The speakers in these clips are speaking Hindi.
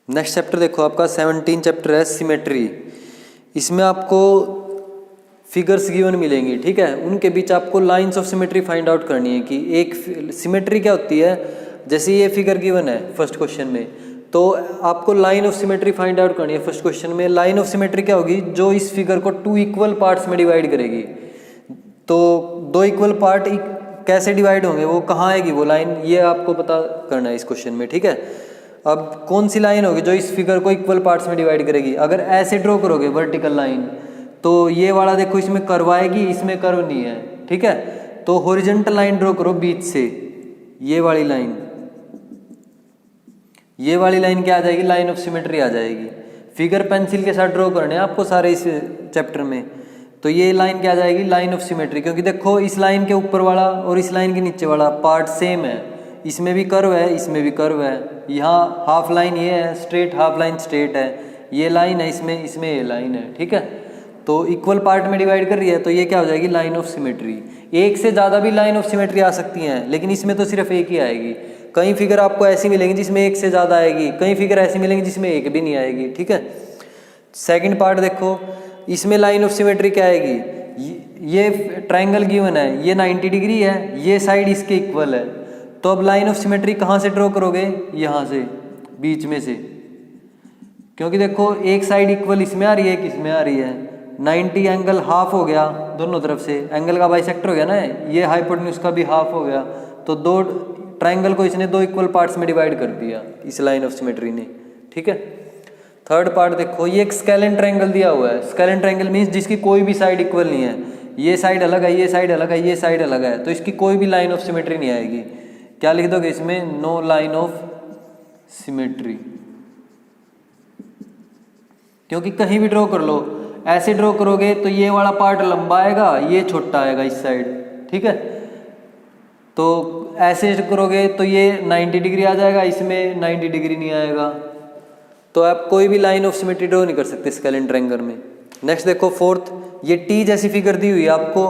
नेक्स्ट चैप्टर देखो आपका 17 चैप्टर है सिमेट्री। इसमें आपको फिगर्स गिवन मिलेंगी, ठीक है। उनके बीच आपको lines of symmetry find out करनी है कि एक सिमेट्री क्या होती है। जैसे ये फिगर गिवन है फर्स्ट क्वेश्चन में, तो आपको line of symmetry find out करनी है। फर्स्ट क्वेश्चन में लाइन ऑफ सिमेट्री क्या होगी, जो इस फिगर को 2 इक्वल पार्ट्स में डिवाइड करेगी। तो 2 इक्वल पार्ट कैसे डिवाइड होंगे, वो कहाँ आएगी वो लाइन, ये आपको पता करना है इस क्वेश्चन में, ठीक है। अब कौन सी लाइन होगी जो इस फिगर को इक्वल पार्ट्स में डिवाइड करेगी। अगर ऐसे ड्रॉ करोगे वर्टिकल लाइन, तो ये वाला देखो इसमें कर्व आएगी, इसमें कर्व नहीं है, ठीक है। तो हॉरिजॉन्टल लाइन ड्रॉ करो बीच से, ये वाली लाइन, ये वाली लाइन क्या आ जाएगी, लाइन ऑफ सिमेट्री आ जाएगी। फिगर पेंसिल के साथ ड्रॉ करने हैं आपको सारे इस चैप्टर में। तो ये लाइन क्या आ जाएगी, लाइन ऑफ सिमेट्री, क्योंकि देखो इस लाइन के ऊपर वाला और इस लाइन के नीचे वाला पार्ट सेम है। इसमें भी कर्व है, इसमें भी कर्व है। यहाँ हाफ लाइन ये है स्ट्रेट, हाफ लाइन स्ट्रेट है, ये लाइन है इसमें, इसमें ये लाइन है, ठीक है। तो इक्वल पार्ट में डिवाइड कर रही है, तो ये क्या हो जाएगी, लाइन ऑफ सिमेट्री। एक से ज़्यादा भी लाइन ऑफ सिमेट्री आ सकती हैं, लेकिन इसमें तो सिर्फ एक ही आएगी। कई फिगर आपको ऐसी मिलेंगी जिसमें एक से ज़्यादा आएगी, कई फिगर ऐसी मिलेंगी जिसमें एक भी नहीं आएगी, ठीक है। सेकंड पार्ट देखो, इसमें लाइन ऑफ सिमेट्री क्या आएगी, ये ट्रायंगल गिवन है, ये 90 डिग्री है, ये साइड इसके इक्वल है। तो अब लाइन ऑफ सिमेट्री कहाँ से ड्रॉ करोगे, यहाँ से, बीच में से, क्योंकि देखो एक साइड इक्वल इसमें आ रही है, एक इसमें आ रही है। 90 एंगल हाफ हो गया दोनों तरफ से, एंगल का बाइसेक्टर हो गया ना, ये हाइपोटेन्यूज का भी हाफ हो गया। तो दो ट्रायंगल को इसने 2 इक्वल पार्ट्स में डिवाइड कर दिया इस लाइन ऑफ सिमेट्री ने, ठीक है। थर्ड पार्ट देखो, ये एक स्केलेन ट्रायंगल दिया हुआ है। स्केलेन ट्रायंगल मीन्स जिसकी कोई भी साइड इक्वल नहीं है, ये साइड अलग है, ये साइड अलग है, ये साइड अलग है, तो इसकी कोई भी लाइन ऑफ सिमेट्री नहीं आएगी। क्या लिख दोगे इसमें, नो लाइन ऑफ सिमेट्री, क्योंकि कहीं भी ड्रॉ कर लो, ऐसे ड्रॉ करोगे तो ये वाला पार्ट लंबा आएगा, ये छोटा आएगा इस साइड, ठीक है। तो ऐसे करोगे तो ये 90 डिग्री आ जाएगा, इसमें 90 डिग्री नहीं आएगा। तो आप कोई भी लाइन ऑफ सिमेट्री ड्रॉ नहीं कर सकते स्केलेन ट्रायंगल में। नेक्स्ट देखो फोर्थ, ये टी जैसी फिगर दी हुई है आपको।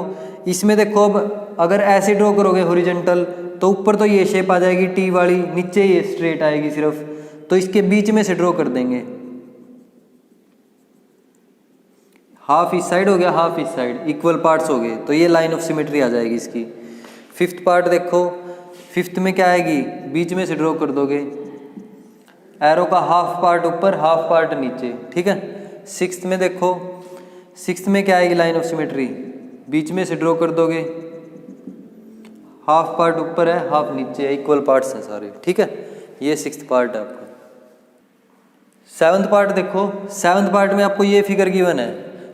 इसमें देखो अब अगर ऐसे ड्रॉ करोगे हॉरिजॉन्टल, तो ऊपर तो ये शेप आ जाएगी टी वाली, नीचे ये स्ट्रेट आएगी सिर्फ। तो इसके बीच में से ड्रॉ कर देंगे, हाफ इस साइड हो गया, हाफ इस साइड, इक्वल पार्ट्स हो गए, तो ये लाइन ऑफ सिमेट्री आ जाएगी इसकी। फिफ्थ पार्ट देखो, फिफ्थ में क्या आएगी, बीच में से ड्रॉ कर दोगे, एरो का हाफ पार्ट ऊपर, हाफ पार्ट नीचे, ठीक है। सिक्स्थ में देखो, सिक्स्थ में क्या आएगी लाइन ऑफ सिमेट्री, बीच में से ड्रॉ कर दोगे, हाफ पार्ट ऊपर है, हाफ नीचे है, इक्वल पार्ट्स हैं सारे, ठीक है। ये सिक्स्थ पार्ट है आपका। सेवंथ पार्ट देखो, सेवंथ पार्ट में आपको ये फिगर गिवन है,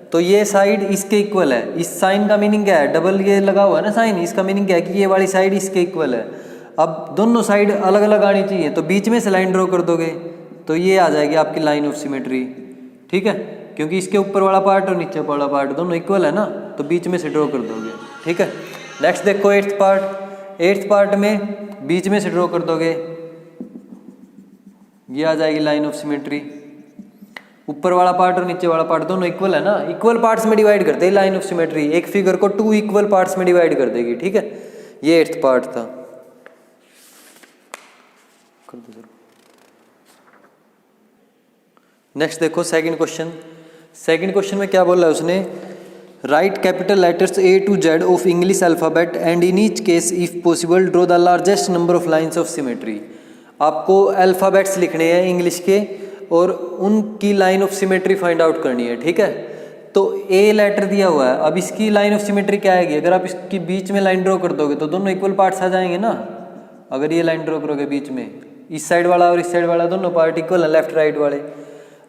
तो ये साइड इसके इक्वल है। इस साइन का मीनिंग क्या है, डबल ये लगा हुआ है ना साइन, इसका मीनिंग क्या है कि ये वाली साइड इसके इक्वल है। अब दोनों साइड अलग अलग आनी चाहिए, तो बीच में से लाइन ड्रॉ कर दोगे, तो ये आ जाएगी आपकी लाइन ऑफ सिमेट्री, ठीक है। क्योंकि इसके ऊपर वाला पार्ट और नीचे वाला पार्ट दोनों इक्वल है ना, तो बीच में से ड्रॉ कर दोगे, ठीक है। नेक्स्ट देखो एट्थ पार्ट, एट्थ पार्ट में बीच में से ड्रॉ कर दोगे, ये आ जाएगी लाइन ऑफ सिमेट्री। ऊपर वाला पार्ट और नीचे वाला पार्ट दोनों इक्वल है ना, इक्वल पार्ट्स में डिवाइड करते हैं लाइन ऑफ सिमेट्री। एक फिगर को 2 इक्वल पार्ट्स में डिवाइड कर देगी, ठीक है। ये एट्थ पार्ट था। नेक्स्ट देखो सेकंड क्वेश्चन, सेकंड क्वेश्चन में क्या बोला है उसने, right capital letters A to Z of English alphabet and in each case if possible draw the largest number of lines of symmetry. आपको अल्फाबेट्स लिखने हैं इंग्लिश के और उनकी line of symmetry find out करनी है, ठीक है। तो A लेटर दिया हुआ है, अब इसकी लाइन ऑफ सिमेट्री क्या आएगी, अगर आप इसकी बीच में लाइन ड्रॉ कर दोगे तो दोनों इक्वल पार्ट्स आ जाएंगे ना। अगर ये लाइन ड्रॉ करोगे बीच में, इस साइड वाला और इस साइड वाला दोनों पार्ट इक्वल है, लेफ्ट राइट वाले।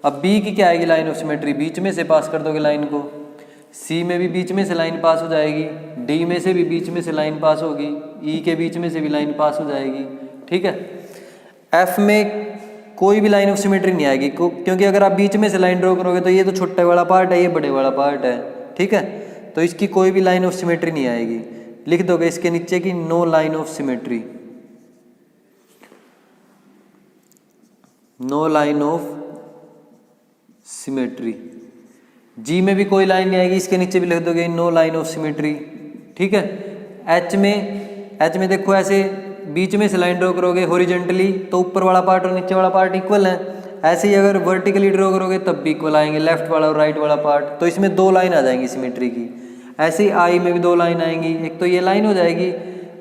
अब B की क्या आएगी लाइन ऑफ सिमेट्री, बीच में से पास कर दोगे लाइन को, C में भी बीच में से लाइन पास हो जाएगी, D में से भी बीच में से लाइन पास होगी, E के बीच में से भी लाइन पास हो जाएगी, ठीक है। F में कोई भी लाइन ऑफ सिमेट्री नहीं आएगी, क्योंकि अगर आप बीच में से लाइन ड्रॉ करोगे तो ये तो छोटे वाला पार्ट है, ये बड़े वाला पार्ट है, ठीक है। तो इसकी कोई भी लाइन ऑफ सिमेट्री नहीं आएगी। लिख दोगे इसके नीचे की no line of symmetry, no line of symmetry. G में भी कोई लाइन नहीं आएगी, इसके नीचे भी लिख दोगे नो लाइन ऑफ सिमेट्री, ठीक है। H में देखो ऐसे बीच में से लाइन ड्रॉ करोगे हॉरिजॉन्टली, तो ऊपर वाला पार्ट और नीचे वाला पार्ट इक्वल है, ऐसे ही अगर वर्टिकली ड्रॉ करोगे तब भी इक्वल आएंगे, लेफ्ट वाला और राइट वाला पार्ट। तो इसमें 2 लाइन आ जाएंगी सिमेट्री की। ऐसे ही आई में भी 2 लाइन आएंगी। एक तो ये लाइन हो जाएगी,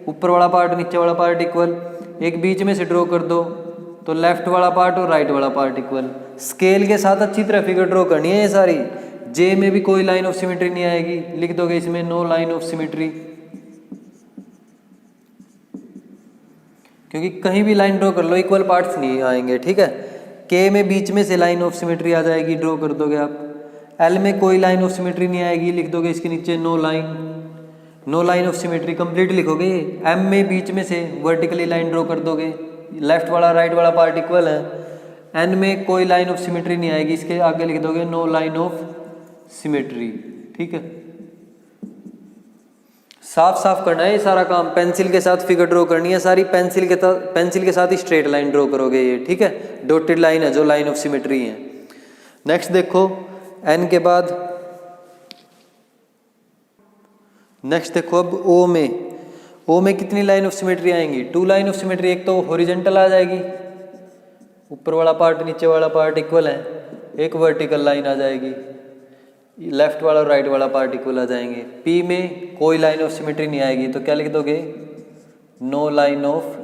ऊपर वाला पार्ट नीचे वाला पार्ट इक्वल। एक बीच में से ड्रॉ कर दो तो लेफ्ट वाला पार्ट और राइट वाला पार्ट इक्वल। स्केल के साथ अच्छी तरह फिगर ड्रॉ करनी है ये सारी। जे में भी कोई लाइन ऑफ सिमेट्री नहीं आएगी, लिख दोगे इसमें नो लाइन ऑफ सिमेट्री, क्योंकि कहीं भी लाइन ड्रॉ कर लो इक्वल पार्ट्स नहीं आएंगे, ठीक है। के में बीच में से लाइन ऑफ सिमेट्री आ जाएगी, ड्रॉ कर दोगे आप। एल में कोई लाइन ऑफ सिमेट्री नहीं आएगी, लिख दोगे इसके नीचे no line of symmetry complete लिखोगे। एम में बीच में से वर्टिकली लाइन ड्रॉ कर दोगे, लेफ्ट वाला राइट वाला पार्ट इक्वल है। एन में कोई लाइन ऑफ सिमेट्री नहीं आएगी, इसके आगे लिख दोगे नो लाइन ऑफ सिमेट्री, ठीक है। साफ साफ करना है ये सारा काम, पेंसिल के साथ फिगर ड्रॉ करनी है सारी। पेंसिल के साथ ही स्ट्रेट लाइन ड्रॉ करोगे ये, ठीक है। डॉटेड लाइन है जो लाइन ऑफ सिमेट्री है। नेक्स्ट देखो एन के बाद, नेक्स्ट देखो अब ओ में कितनी लाइन ऑफ सिमेट्री आएंगी? 2 लाइन ऑफ सिमेट्री। एक तो हॉरिजॉन्टल आ जाएगी, ऊपर वाला पार्ट नीचे वाला पार्ट इक्वल है। एक वर्टिकल लाइन आ जाएगी, लेफ्ट वाला और राइट वाला पार्ट इक्वल आ जाएंगे। पी में कोई लाइन ऑफ सिमेट्री नहीं आएगी, तो क्या लिख दोगे? No line of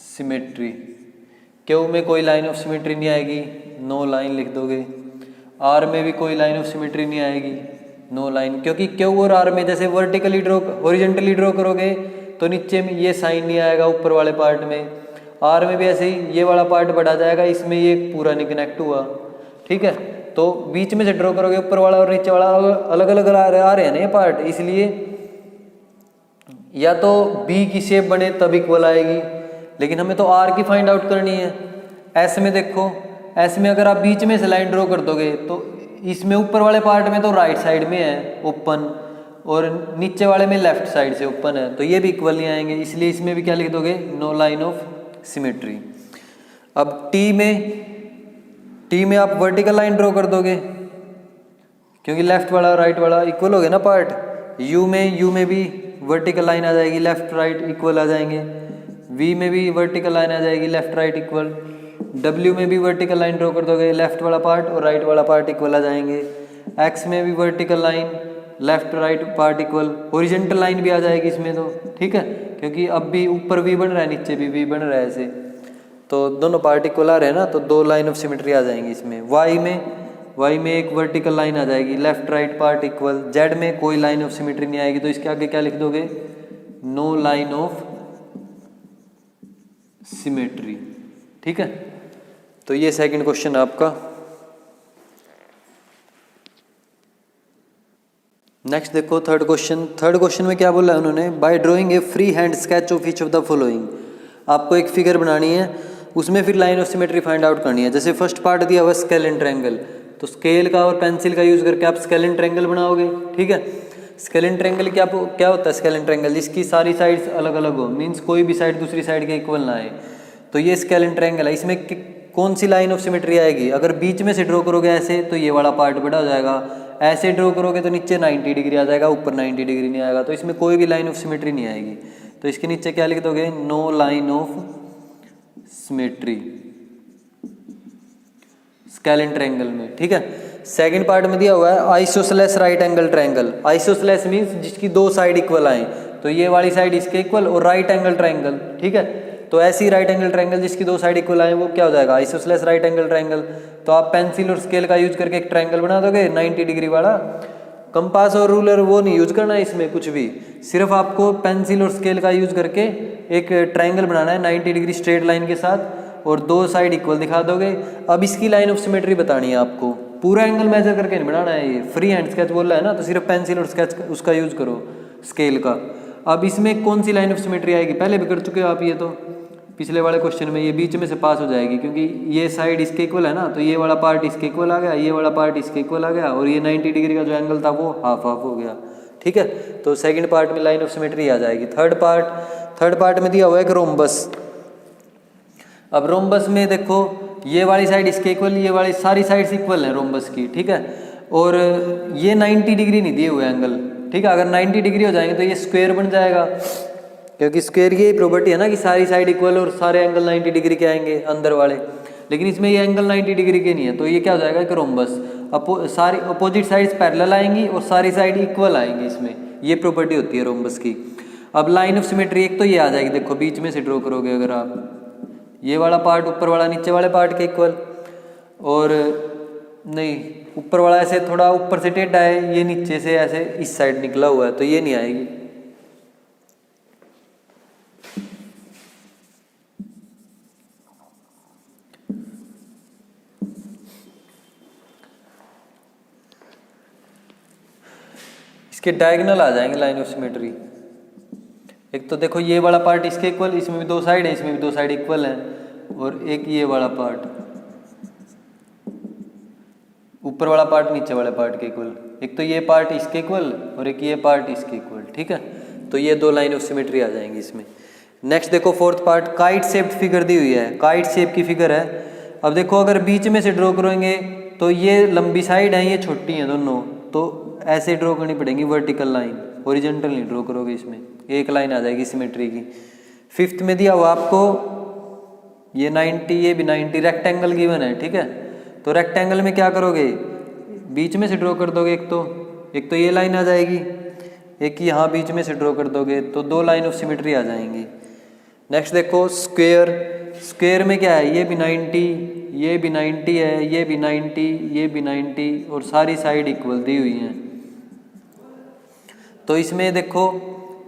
symmetry. Q में कोई लाइन ऑफ सिमेट्री नहीं आएगी, नो लाइन लिख दोगे। आर में भी कोई लाइन ऑफ सिमेट्री नहीं आएगी, नो लाइन, क्योंकि क्यू और आर में जैसे वर्टिकली ड्रॉ हॉरिजॉन्टली ड्रॉ करोगे तो नीचे में ये साइन नहीं आएगा ऊपर वाले पार्ट में। आर में भी ऐसे ही ये वाला पार्ट बढ़ा जाएगा, इसमें ये पूरा नहीं कनेक्ट हुआ, ठीक है। तो बीच में से ड्रॉ करोगे, ऊपर वाला और नीचे वाला अलग अलग आ रहे हैं ना ये पार्ट, इसलिए या तो बी की शेप बने तब इक्वल आएगी, लेकिन हमें तो आर की फाइंड आउट करनी है। ऐसे में देखो, ऐसे में अगर आप बीच में से लाइन ड्रॉ कर दोगे तो इसमें ऊपर वाले पार्ट में तो राइट साइड में है ओपन, और नीचे वाले में लेफ्ट साइड से ओपन है, तो ये भी इक्वल नहीं आएंगे, इसलिए इसमें भी क्या लिख दोगे? No line of symmetry. अब टी में आप वर्टिकल लाइन ड्रॉ कर दोगे, क्योंकि लेफ्ट वाला राइट वाला इक्वल हो गया ना पार्ट। यू में भी वर्टिकल लाइन आ जाएगी, लेफ्ट राइट इक्वल आ जाएंगे। वी में भी वर्टिकल लाइन आ जाएगी, लेफ्ट राइट इक्वल। डब्ल्यू में भी वर्टिकल लाइन ड्रॉ कर दोगे, लेफ्ट वाला पार्ट और राइट वाला पार्ट इक्वल आ जाएंगे। एक्स में भी vertical line, left right part equal. Horizontal line भी आ जाएगी इसमें तो, ठीक है, क्योंकि अब भी ऊपर वी बन रहा है, नीचे भी वी बन रहा है ऐसे, तो दोनों पार्ट इक्वल आ रहे हैं ना, तो 2 लाइन ऑफ सिमेट्री आ जाएंगी इसमें। वाई में एक वर्टिकल लाइन आ जाएगी, left right part equal. Z में कोई लाइन ऑफ सिमेट्री नहीं आएगी, तो इसके आगे क्या लिख दोगे? नो लाइन ऑफ सिमेट्री, ठीक है। तो ये सेकंड क्वेश्चन है आपका। नेक्स्ट देखो थर्ड क्वेश्चन में क्या बोला है उन्होंने? Bye drawing a free hand sketch of each of the following. आपको एक फिगर बनानी है, उसमें फिर line of symmetry find out करनी है। जैसे फर्स्ट पार्ट दिया हुआ स्केल एंड ट्रायंगल, तो स्केल का और पेंसिल का यूज करके आप स्केल एंड ट्रायंगल बनाओगे, ठीक है। स्केल एंड ट्रायंगल क्या होता है? स्केल एंड ट्रायंगल जिसकी सारी साइड्स अलग अलग हो, मीन्स कोई भी साइड दूसरी साइड के इक्वल ना आए, तो ये स्केल एंड ट्रायंगल है। इसमें कौन सी लाइन ऑफ सिमेट्री आएगी? अगर बीच में से ड्रॉ करोगे ऐसे तो ये वाला पार्ट बड़ा हो जाएगा, ऐसे ड्रॉ करोगे तो नीचे 90 डिग्री आ जाएगा, ऊपर 90 डिग्री नहीं आएगा, तो इसमें कोई भी लाइन ऑफ सिमेट्री नहीं आएगी। तो इसके नीचे क्या लिख दोगे? No line of symmetry scalene triangle में, ठीक है। सेकंड पार्ट में दिया हुआ है isosceles right angle triangle. Isosceles means जिसकी 2 साइड इक्वल आए, तो ये वाली साइड इसके इक्वल, और राइट एंगल ट्रायंगल, ठीक है। तो ऐसी राइट एंगल ट्रायंगल जिसकी 2 साइड इक्वल आए वो क्या हो जाएगा? Isosceles right angle triangle. तो आप पेंसिल और स्केल का यूज करके एक ट्रायंगल बना दोगे 90 डिग्री वाला। कंपास और रूलर वो नहीं यूज करना है इसमें कुछ भी, सिर्फ आपको पेंसिल और स्केल का यूज करके एक ट्रायंगल बनाना है 90 डिग्री स्ट्रेट लाइन के साथ, और 2 साइड इक्वल दिखा दोगे। अब इसकी लाइन ऑफ सिमेट्री बतानी है आपको, पूरा एंगल मेजर करके नहीं बनाना है। ये फ्री हैंड स्केच बोल रहा है ना, तो सिर्फ पेंसिल और स्केच उसका यूज करो, स्केल का। अब इसमें कौन सी लाइन ऑफ सिमेट्री आएगी? पहले भी कर चुके हो आप ये, तो पिछले वाले क्वेश्चन में ये बीच में से पास हो जाएगी, क्योंकि ये साइड इसके इक्वल है ना, तो ये वाला पार्ट इसके इक्वल आ गया, ये वाला पार्ट इसके इक्वल आ गया, और ये 90 डिग्री का जो एंगल था वो हाफ हाफ हो गया, ठीक है। तो सेकंड पार्ट में लाइन ऑफ सिमेट्री आ जाएगी। थर्ड पार्ट में दिया हुआ है एक रोम्बस। अब रोम्बस में देखो ये वाली साइड इसके इक्वल, ये वाली सारी साइड्स इक्वल है रोम्बस की, ठीक है। और ये 90 डिग्री नहीं दिए हुए एंगल, ठीक है। अगर 90 डिग्री हो जाएंगे तो ये स्क्वायर बन जाएगा, क्योंकि स्क्वायर की प्रॉपर्टी है ना कि सारी साइड इक्वल और सारे एंगल 90 डिग्री के आएंगे अंदर वाले। लेकिन इसमें ये एंगल 90 डिग्री के नहीं है, तो ये क्या हो जाएगा कि रोम्बस। सारी अपोजिट साइड्स पैरेलल आएंगी और सारी साइड इक्वल आएंगी, इसमें ये प्रॉपर्टी होती है रोम्बस की। अब लाइन ऑफ सिमेट्री एक तो ये आ जाएगी, देखो बीच में से ड्रॉ करोगे अगर आप, ये वाला पार्ट ऊपर वाला नीचे वाले पार्ट के इक्वल, और नहीं ऊपर वाला ऐसे थोड़ा ऊपर से टेढ़ा है, ये नीचे से ऐसे इस साइड निकला हुआ है, तो ये नहीं आएगी। इसके डायगोनल आ जाएंगे लाइन ऑफ सिमेट्री। एक तो देखो ये वाला पार्ट इसके इक्वल, इसमें भी दो साइड है, इसमें भी दो साइड इक्वल है, और एक ये वाला पार्ट, ऊपर वाला पार्ट नीचे वाले पार्ट के इक्वल, एक तो ये पार्ट इसके इक्वल और एक ये पार्ट इसके इक्वल, ठीक है। तो ये दो लाइन ऑफ सिमेट्री आ जाएंगी इसमें। नेक्स्ट देखो fourth part, kite shaped figure दी हुई है, काइट शेप की फिगर है। अब देखो अगर बीच में से ड्रॉ करेंगे तो ये लंबी साइड है, ये छोटी है दोनों, तो ऐसे ड्रॉ करनी पड़ेगी वर्टिकल लाइन, हॉरिजॉन्टल नहीं ड्रॉ करोगे, इसमें एक लाइन आ जाएगी सिमेट्री की। फिफ्थ में दिया हुआ आपको ये 90, ये भी 90, रेक्टेंगल गिवन है, ठीक है। तो रेक्टेंगल में क्या करोगे, बीच में से ड्रॉ कर दोगे, एक तो ये लाइन आ जाएगी, एक यहाँ बीच में से ड्रॉ कर दोगे, तो दो लाइन ऑफ सिमेट्री आ जाएंगी। नेक्स्ट देखो स्क्वायर, स्क्वायर में क्या है, ये भी 90, ये भी 90 है, ये भी 90, ये भी 90, और सारी साइड इक्वल दी हुई हैं। तो इसमें देखो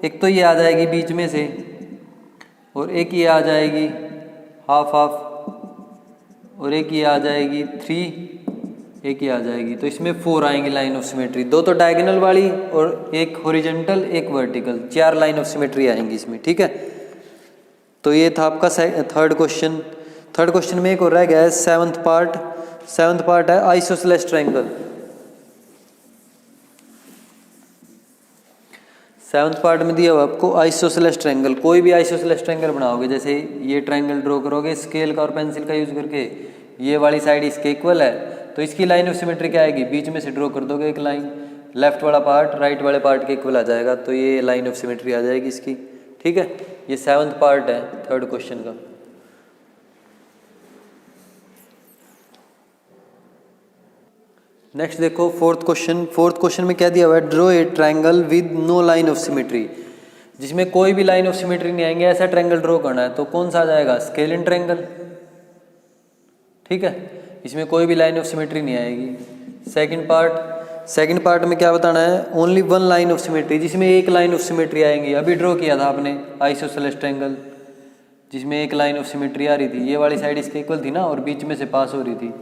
एक तो ये आ जाएगी बीच में से, और एक ये आ जाएगी हाफ हाफ, और एक ये आ जाएगी 3, एक ये आ जाएगी, तो इसमें 4 आएंगी लाइन ऑफ सिमेट्री, दो तो डायगोनल वाली और एक हॉरिजॉन्टल एक वर्टिकल, 4 लाइन ऑफ सिमेट्री आएंगी इसमें, ठीक है। तो ये था आपका थर्ड क्वेश्चन। थर्ड क्वेश्चन में एक और रह गया है सेवंथ पार्ट है आइसोसेलेस ट्रायंगल। सेवंथ पार्ट में दिया हुआ आपको आइसोसेलेस ट्रायंगल। कोई भी आइसोसेलेस ट्रायंगल बनाओगे, जैसे ये ट्रायंगल ड्रॉ करोगे स्केल का और पेंसिल का यूज करके, ये वाली साइड इसके इक्वल है, तो इसकी लाइन ऑफ सिमेट्री क्या आएगी, बीच में से ड्रॉ कर दोगे एक लाइन, लेफ्ट वाला पार्ट राइट वाले पार्ट के इक्वल आ जाएगा, तो ये लाइन ऑफ सिमेट्री आ जाएगी इसकी, ठीक है। ये सेवंथ पार्ट है थर्ड क्वेश्चन का। नेक्स्ट देखो फोर्थ क्वेश्चन में क्या दिया हुआ है, draw a triangle with no line of symmetry, जिसमें कोई भी लाइन ऑफ सिमेट्री नहीं आएंगे, ऐसा ट्रायंगल ड्रॉ करना है। तो कौन सा आ जाएगा, स्केलिन ट्रायंगल, ठीक है, इसमें कोई भी लाइन ऑफ सिमेट्री नहीं आएगी। सेकंड पार्ट में क्या बताना है, only one line of symmetry, जिसमें एक लाइन ऑफ सिमेट्री आएंगी। अभी ड्रॉ किया था आपने आइसोसेलेस ट्रायंगल, जिसमें एक लाइन ऑफ सिमेट्री आ रही थी, ये वाली साइड इसके इक्वल थी ना, और बीच में से पास हो रही थी,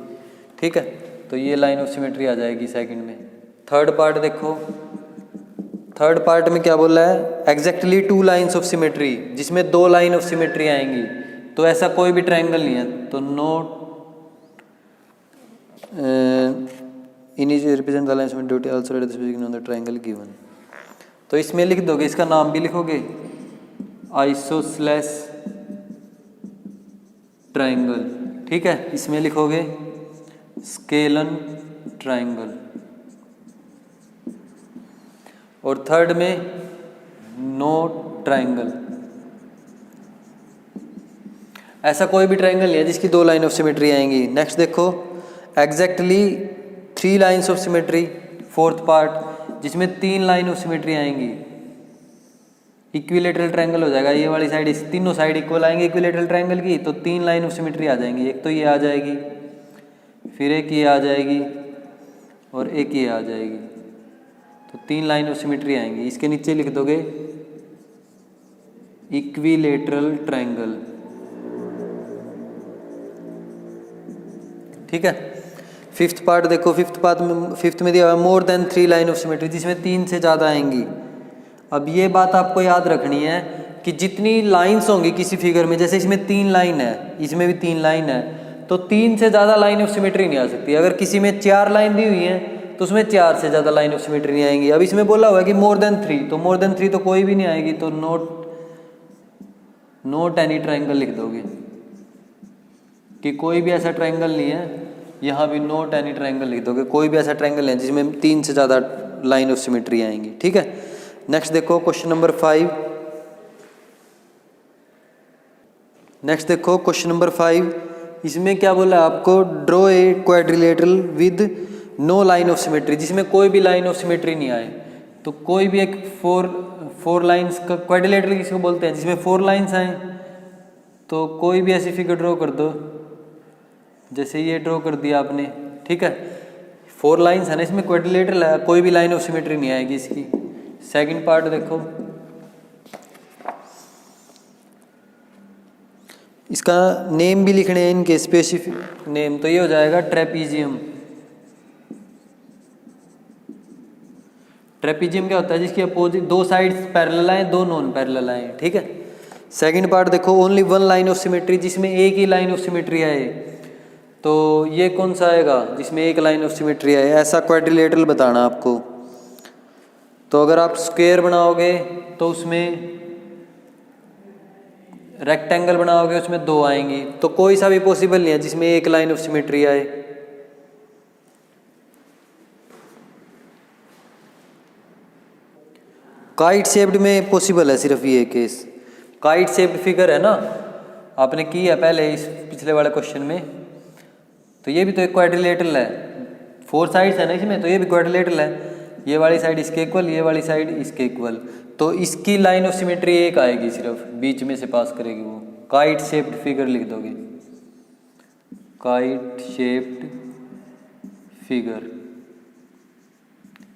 ठीक है। तो ये लाइन ऑफ सिमेट्री आ जाएगी सेकंड में। थर्ड पार्ट देखो, थर्ड पार्ट में क्या बोला है, एग्जैक्टली 2 लाइन्स ऑफ सिमेट्री, जिसमें 2 लाइन ऑफ सिमेट्री आएंगी। तो ऐसा कोई भी ट्रायंगल नहीं है, तो नो इनिज represent the lines of duty also red speaking on the triangle given. तो इसमें लिख दोगे, इसका नाम भी लिखोगे आइसोसेलेस ट्रायंगल, ठीक है। इसमें लिखोगे स्केलन ट्रायंगल, और थर्ड में नो ट्रायंगल। ऐसा कोई भी ट्रायंगल नहीं है जिसकी 2 लाइन ऑफ सिमेट्री आएंगी। नेक्स्ट देखो exactly 3 lines of symmetry, fourth part, जिसमें 3 लाइन ऑफ सिमेट्री आएंगी। इक्विलेटरल ट्रायंगल हो जाएगा, ये वाली साइड, तीनों साइड इक्वल आएंगे इक्विलेटरल ट्रायंगल की, तो 3 लाइन ऑफ सिमेट्री आ जाएंगी। एक तो ये आ जाएगी, फिर एक ये आ जाएगी, और एक ये आ जाएगी, तो 3 लाइन ऑफ सिमेट्री आएंगी। इसके नीचे लिख दोगे इक्विलेटरल ट्रायंगल, ठीक है। फिफ्थ पार्ट देखो, फिफ्थ में दिया हुआ more than 3 line of symmetry, जिसमें 3 से ज़्यादा आएंगी। अब ये बात आपको याद रखनी है कि जितनी लाइंस होंगी किसी फिगर में, जैसे इसमें 3 लाइन है, इसमें भी 3 लाइन है, तो 3 से ज़्यादा लाइन ऑफ सिमेट्री नहीं आ सकती। अगर किसी में 4 लाइन दी हुई है तो उसमें 4 से ज़्यादा लाइन ऑफ सिमेट्री नहीं आएंगी। अब इसमें बोला हुआ है कि मोर देन 3, तो मोर देन 3 तो कोई भी नहीं आएगी, तो नोट एनी ट्रायंगल लिख दोगे कि कोई भी ऐसा ट्रायंगल नहीं है। यहाँ भी नोट एनी ट्रायंगल लिख दोगे, कोई भी ऐसा ट्रायंगल नहीं है जिसमें 3 से ज़्यादा लाइन ऑफ सिमेट्री आएंगी, ठीक है। नेक्स्ट देखो क्वेश्चन नंबर 5। नेक्स्ट देखो क्वेश्चन नंबर 5, इसमें क्या बोला आपको, draw a quadrilateral with no line of symmetry, जिसमें कोई भी लाइन ऑफ सिमेट्री नहीं आए। तो कोई भी एक फोर लाइंस का क्वाड्रिलेटरल किसको बोलते हैं, जिसमें 4 लाइंस आए। तो कोई भी ऐसी फिगर ड्रॉ कर दो, जैसे ये ड्रॉ कर दिया आपने, ठीक है, 4 लाइंस है ना, इसमें क्वाड्रिलेटरल है, कोई भी लाइन ऑफ सिमेट्री नहीं आएगी इसकी। सेकंड पार्ट देखो, इसका नेम भी लिखने हैं इनके स्पेसिफिक नेम, तो ये हो जाएगा ट्रेपीजियम। ट्रेपीजियम क्या होता है, जिसकी अपोजिट 2 साइड्स पैरेलल आए, 2 नॉन पैरेलल आए, ठीक है। सेकंड पार्ट देखो, ओनली 1 लाइन ऑफ सिमेट्री, जिसमें एक ही लाइन ऑफ सिमेट्री आए। तो ये कौन सा आएगा, जिसमें एक लाइन ऑफ सिमेट्री आए, ऐसा क्वाड्रिलेटरल बताना आपको। तो अगर आप स्क्वायर बनाओगे तो उसमें, रेक्टेंगल बनाओगे उसमें 2 आएंगी, तो कोई सा भी पॉसिबल नहीं है जिसमें एक लाइन ऑफ सिमेट्री आए। काइट शेप्ड में पॉसिबल है सिर्फ ये केस। काइट शेप्ड फिगर है ना, आपने की है पहले इस पिछले वाले क्वेश्चन में, तो ये भी तो एक क्वाड्रिलेटरल है, 4 साइड्स है ना इसमें, तो ये भी क्वाड्रिलेटरल है। ये वाली साइड इसके इक्वल, ये वाली साइड इसके इक्वल, तो इसकी लाइन ऑफ सिमेट्री एक आएगी, सिर्फ बीच में से पास करेगी वो। काइट शेप्ड फिगर लिख दोगे, काइट शेप्ड फिगर,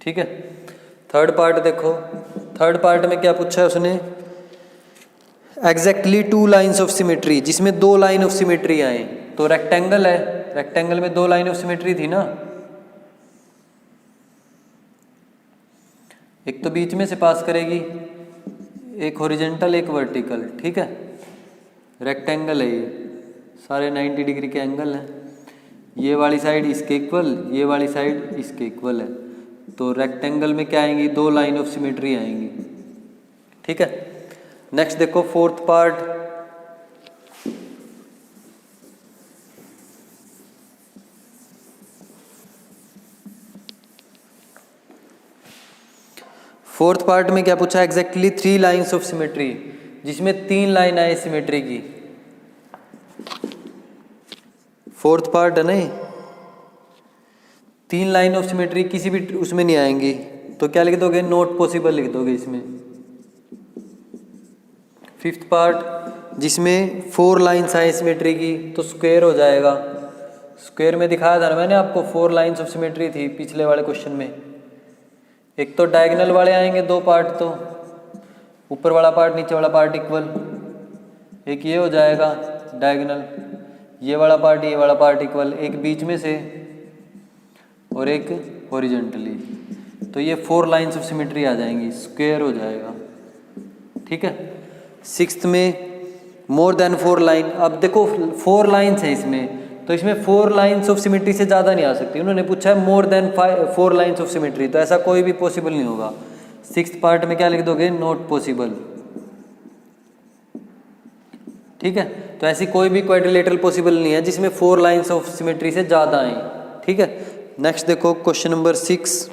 ठीक है। थर्ड पार्ट देखो, थर्ड पार्ट में क्या पूछा है उसने, एग्जैक्टली 2 लाइन्स ऑफ सिमेट्री, जिसमें 2 लाइन ऑफ सिमेट्री आए। तो रेक्टेंगल है, रेक्टेंगल में 2 लाइन ऑफ सिमेट्री थी ना, एक तो बीच में से पास करेगी, एक हॉरिजॉन्टल एक वर्टिकल, ठीक है। रेक्टेंगल है ये, सारे 90 डिग्री के एंगल हैं, ये वाली साइड इसके इक्वल, ये वाली साइड इसके इक्वल है। तो रेक्टेंगल में क्या आएंगी, 2 लाइन ऑफ सिमेट्री आएंगी, ठीक है। नेक्स्ट देखो फोर्थ पार्ट, फोर्थ पार्ट में क्या पूछा, एग्जैक्टली 3 लाइन्स ऑफ सिमेट्री, जिसमें 3 लाइन आए सिमेट्री की। फोर्थ पार्ट है नहीं, 3 लाइन ऑफ सिमेट्री किसी भी उसमें नहीं आएंगी, तो क्या लिख दोगे, नॉट पॉसिबल लिख दोगे इसमें। फिफ्थ पार्ट, जिसमें 4 लाइन्स आए सिमेट्री की, तो स्क्वायर हो जाएगा। स्क्वायर में दिखाया था ना मैंने आपको, 4 लाइन्स ऑफ सिमेट्री थी पिछले वाले क्वेश्चन में। एक तो डायगोनल वाले आएंगे 2 पार्ट, तो ऊपर वाला पार्ट नीचे वाला पार्ट इक्वल, एक ये हो जाएगा डायगोनल, ये वाला पार्ट इक्वल, एक बीच में से और एक हॉरिजॉन्टली, तो ये 4 लाइन्स ऑफ सिमेट्री आ जाएंगी, स्क्वायर हो जाएगा, ठीक है। सिक्स्थ में मोर देन 4 लाइन, अब देखो 4 लाइन्स है इसमें, तो इसमें 4 लाइन्स ऑफ सिमेट्री से ज़्यादा नहीं आ सकती। उन्होंने पूछा है more than 4 lines of symmetry, तो ऐसा कोई भी पॉसिबल नहीं होगा। सिक्स्थ पार्ट में क्या लिख दोगे, नॉट पॉसिबल, ठीक है। तो ऐसी कोई भी क्वाड्रिलेटरल पॉसिबल नहीं है जिसमें 4 लाइन्स ऑफ सिमेट्री से ज़्यादा आए, ठीक है। नेक्स्ट देखो क्वेश्चन नंबर 6,